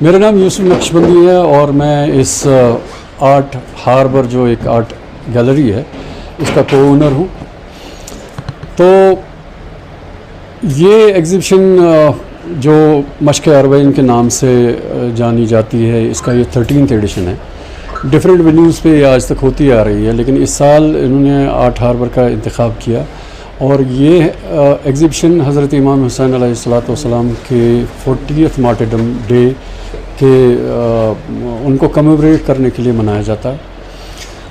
मेरा नाम यूसुफ नक्शबंदी है और मैं इस आर्ट हार्बर जो एक आर्ट गैलरी है इसका को ओनर हूँ। तो ये एग्ज़िबिशन जो मश्क अरबईन के नाम से जानी जाती है, इसका ये 13th एडिशन है। डिफरेंट वेन्यूज़ पे ये आज तक होती आ रही है, लेकिन इस साल इन्होंने आर्ट हार्बर का इंतखाब किया और ये एग्ज़िबिशन हज़रत इमाम हुसैन अलैहिस्सलाम के 40th मार्टिरडम डे के उनको कमेमोरेट करने के लिए मनाया जाता है।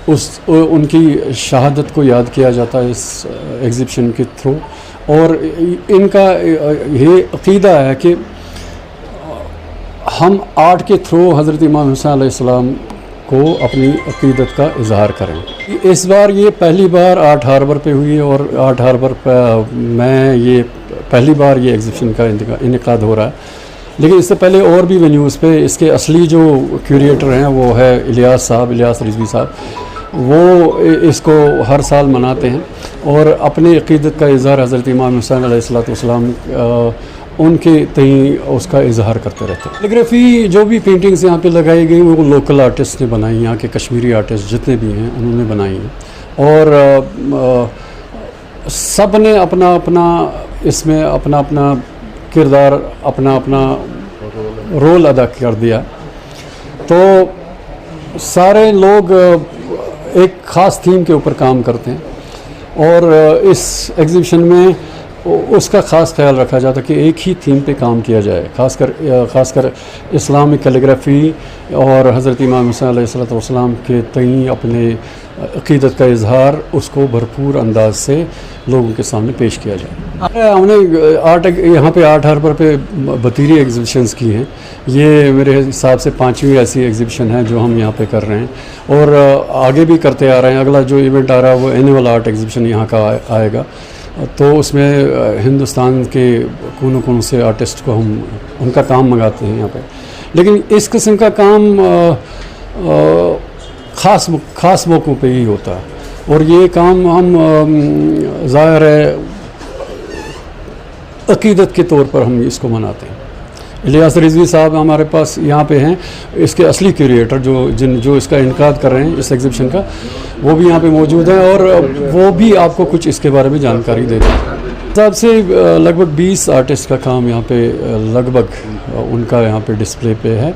उनकी शहादत को याद किया जाता है इस एग्ज़िबिशन के थ्रू। और इनका ये अक़ीदा है कि हम आर्ट के थ्रू हज़रत इमाम हुसैन अलैहिस्सलाम को अपनी अक़ीदत का इज़हार करें। इस बार ये पहली बार आर्ट हार्बर पे हुई है और आर्ट हार्बर पर मैं ये पहली बार ये एग्ज़िबिशन का इनेकाद हो रहा है। लेकिन इससे पहले और भी वेन्यूज़ पे इसके असली जो क्यूरेटर हैं वो है इलियास रिजवी साहब। वो इसको हर साल मनाते हैं और अपनी अक़ीदत का इज़हार हज़रत इमाम हुसैन अलैहिस्सलाम उनके तई उसका इजहार करते रहते हैं। कैलीग्राफी जो भी पेंटिंग्स यहाँ पे लगाई गई वो लोकल आर्टिस्ट ने बनाई, यहाँ के कश्मीरी आर्टिस्ट जितने भी हैं उन्होंने बनाई हैं। और सब ने अपना अपना इसमें अपना किरदार अपना रोल अदा कर दिया। तो सारे लोग एक ख़ास थीम के ऊपर काम करते हैं और इस एग्ज़िबिशन में उसका ख़ास ख्याल रखा जाता है कि एक ही थीम पे काम किया जाए, ख़ासकर इस्लामिक कैलीग्राफी और हज़रत इमाम हुसैन अलैहिस्सलाम के तई अपने अक़ीदत का इजहार उसको भरपूर अंदाज से लोगों के सामने पेश किया जाए। हमने यहाँ पे आर्ट हार्बर पे बतीरी एग्ज़िबिशंस की हैं। ये मेरे हिसाब से 5वीं ऐसी एग्ज़िबिशन है जो हम यहाँ पे कर रहे हैं और आगे भी करते आ रहे हैं। अगला जो इवेंट आ रहा है वो एनुअल आर्ट एग्ज़िबिशन यहाँ का आएगा। तो उसमें हिंदुस्तान के कोनों कोनों से आर्टिस्ट को हम उनका काम मंगाते हैं यहाँ पे। लेकिन इस किस्म का काम ख़ास मौक़ों पे ही होता है और ये काम हम ज़ाहिर है अक़ीदत के तौर पर हम इसको मनाते हैं। इलियास रिजवी साहब हमारे पास यहाँ पे हैं, इसके असली क्यूरेटर जो इसका इनकाद कर रहे हैं इस एग्ज़िबिशन का, वो भी यहाँ पे मौजूद हैं और वो भी आपको कुछ इसके बारे में जानकारी दे दें। हिसाब से लगभग 20 आर्टिस्ट का काम यहाँ पे लगभग उनका यहाँ पे डिस्प्ले पे है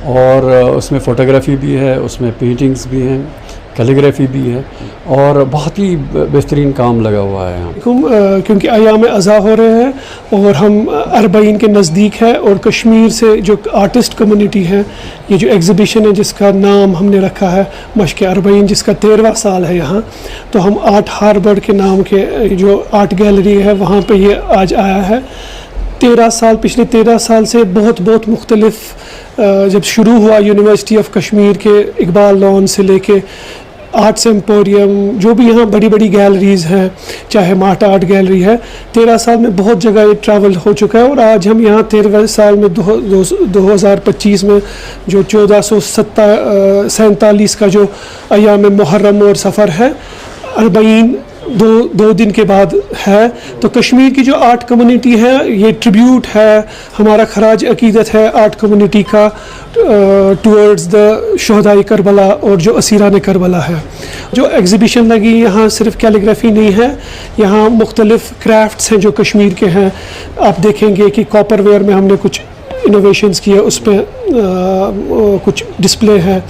और उसमें फ़ोटोग्राफ़ी भी है, उसमें पेंटिंग्स भी हैं, कैलीग्राफी भी है और बहुत ही बेहतरीन काम लगा हुआ है यहाँ। क्योंकि अयाम अज़ा हो रहे हैं और हम अरबईन के नज़दीक है और कश्मीर से जो आर्टिस्ट कम्युनिटी है, ये जो एग्ज़िबिशन है जिसका नाम हमने रखा है मश्क अरबईन, जिसका 13वां साल है यहाँ, तो हम आर्ट हार्बर के नाम के जो आर्ट गैलरी है वहाँ पे ये आज आया है। पिछले 13 साल से बहुत मुख्तलिफ जब शुरू हुआ यूनिवर्सिटी ऑफ कश्मीर के इकबाल लॉन से लेके आर्ट्स एम्पोरियम, जो भी यहाँ बड़ी गैलरीज़ हैं, चाहे माटा आर्ट गैलरी है, 13 साल में बहुत जगह ये ट्रैवल हो चुका है। और आज हम यहाँ 13वें साल में 2025 में जो 1447 का जो अयाम मुहर्रम और सफ़र है, अरबईन दो दिन के बाद है। तो कश्मीर की जो आर्ट कम्युनिटी है ये ट्रिब्यूट है, हमारा खराज अकीदत है आर्ट कम्युनिटी का टुवर्ड्स द शहदाई करबला और जो असीरान करबला है। जो एग्ज़िबिशन लगी यहाँ सिर्फ कैलीग्राफी नहीं है, यहाँ मुख्तलिफ़ क्राफ्ट्स हैं जो कश्मीर के हैं। आप देखेंगे कि कॉपर वेयर में हमने कुछ इनोवेशंस किए, उस पर कुछ डिस्प्ले है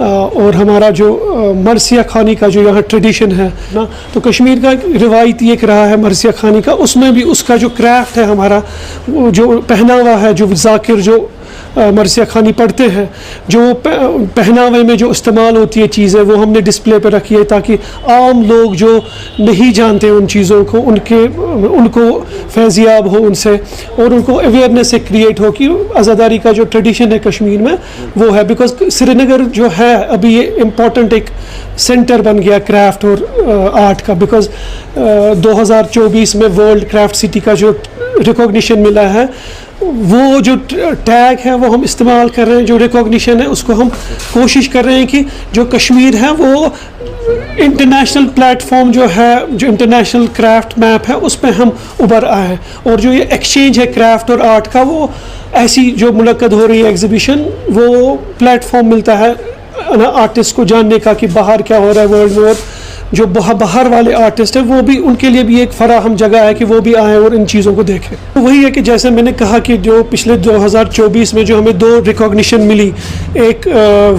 और हमारा जो मरसिया खानी का जो यहाँ ट्रेडिशन है ना, तो कश्मीर का रिवायती एक रहा है मरसिया खानी का, उसमें भी उसका जो क्राफ्ट है हमारा, जो पहनावा है, जो ज़ाकिर जो मरसिया खानी पढ़ते हैं, जो पहनावे में जो इस्तेमाल होती है चीज़ें, वो हमने डिस्प्ले पर रखी है ताकि आम लोग जो नहीं जानते उन चीज़ों को उनको फैज़याब हो उनसे और उनको अवेयरनेस से क्रिएट हो कि आज़ादारी का जो ट्रेडिशन है कश्मीर में वो है। बिकॉज श्रीनगर जो है अभी ये इम्पॉर्टेंट एक सेंटर बन गया क्राफ्ट और आर्ट का, बिकॉज 2024 में वर्ल्ड क्राफ्ट सिटी का जो रिकॉग्निशन मिला है وہ جو ٹیگ ہے وہ ہم استعمال کر رہے ہیں, جو ریکوگنیشن ہے اس کو ہم کوشش کر رہے ہیں کہ جو کشمیر ہے وہ انٹرنیشنل پلیٹ فارم جو ہے, جو انٹرنیشنل کرافٹ میپ ہے اس پہ ہم ابھر آئے ہیں. اور جو یہ ایکسچینج ہے کرافٹ اور آرٹ کا, وہ ایسی جو منعقد ہو رہی ہے ایگزیبیشن, وہ پلیٹ فارم ملتا ہے آرٹسٹ کو جاننے کا کہ باہر کیا ہو رہا ہے ورلڈ میں, اور جو باہر والے آرٹسٹ ہیں وہ بھی, ان کے لیے بھی ایک فراہم جگہ ہے کہ وہ بھی آئیں اور ان چیزوں کو دیکھیں. وہی ہے کہ جیسے میں نے کہا کہ جو پچھلے 2024 میں جو ہمیں 2 ریکوگنیشن ملی, ایک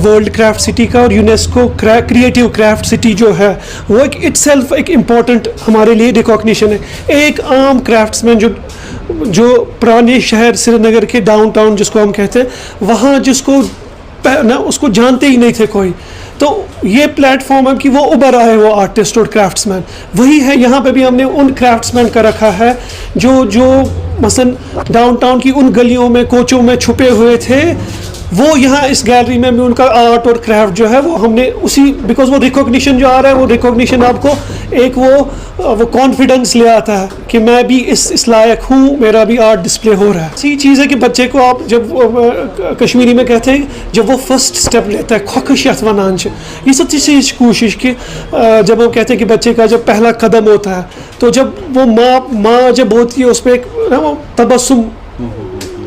ورلڈ کرافٹ سٹی کا اور یونیسکو کریٹیو کرافٹ سٹی جو ہے, وہ ایک اٹ سیلف ایک امپورٹنٹ ہمارے لیے ریکوگنیشن ہے. ایک عام کرافٹس مین جو پرانے شہر سری نگر کے ڈاؤن ٹاؤن جس کو ہم کہتے ہیں, وہاں جس کو اس کو جانتے ہی نہیں تھے کوئی, تو یہ پلیٹ فارم ہے کہ وہ ابھر آئے وہ آرٹسٹ اور کرافٹس مین. وہی ہے یہاں پہ بھی ہم نے ان کرافٹس مین کا رکھا ہے جو مثلا ڈاؤن ٹاؤن کی ان گلیوں میں کوچوں میں چھپے ہوئے تھے, وہ یہاں اس گیلری میں بھی ان کا آرٹ اور کرافٹ جو ہے وہ ہم نے اسی, بیکاز وہ ریکوگنیشن جو آ رہا ہے, وہ ریکوگنیشن آپ کو ایک وہ کانفیڈنس لے آتا ہے کہ میں بھی اس لائق ہوں, میرا بھی آرٹ ڈسپلے ہو رہا ہے. اسی چیز ہے کہ بچے کو آپ جب کشمیری میں کہتے ہیں جب وہ فرسٹ اسٹیپ لیتا ہے, کھوکش یتھ ونان چھ, یہ سب چیز کوشش کہ جب ہم کہتے ہیں کہ بچے کا جب پہلا قدم ہوتا ہے, تو جب وہ ماں جب ہوتی ہے اس پہ ایک تبسم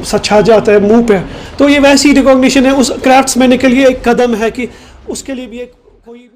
سا چھا جاتا ہے منہ پہ, تو یہ ویسی ریکوگنیشن ہے اس کرافٹس مین کے لیے ایک قدم ہے کہ اس کے لیے بھی ایک کوئی